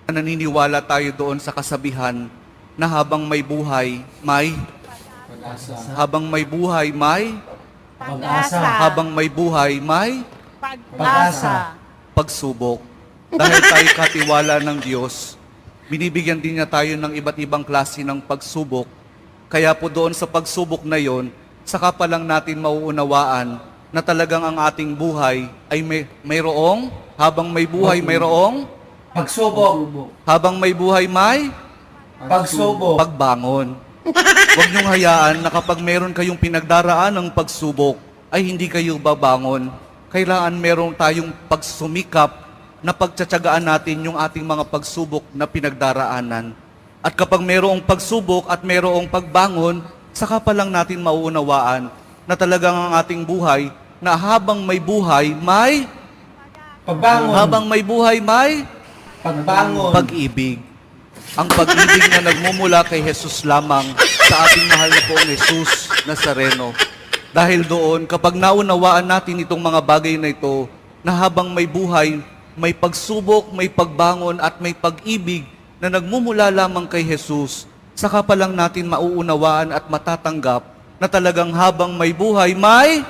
Naniniwala tayo doon sa kasabihan na habang may buhay, may Pag-asa. habang may buhay, may Pag-asa. habang may buhay, may Pag-asa. pagsubok. Dahil tayo katiwala ng Diyos, binibigyan din niya tayo ng iba't ibang klase ng pagsubok. Kaya po doon sa pagsubok na yon, saka pa lang natin mauunawaan na talagang ang ating buhay ay mayroong, habang may buhay, mayroong, Pagsubok. habang may buhay, may Pagsubok. pagbangon. Huwag niyong hayaan na kapag meron kayong pinagdaraan ng pagsubok, ay hindi kayo babangon. Kailangan meron tayong pagsumikap na pagtsatsagaan natin yung ating mga pagsubok na pinagdaraanan. At kapag merong pagsubok at merong pagbangon, saka pa lang natin mauunawaan na talagang ang ating buhay, na habang may buhay, may Pagbangon. habang may buhay, may Pagbangon. pag-ibig. Ang pag-ibig na nagmumula kay Jesus lamang sa ating mahal na poong Jesus Nazareno. Dahil doon, kapag naunawaan natin itong mga bagay na ito, na habang may buhay, may pagsubok, may pagbangon at may pag-ibig na nagmumula lamang kay Jesus, saka pa lang natin mauunawaan at matatanggap na talagang habang may buhay, may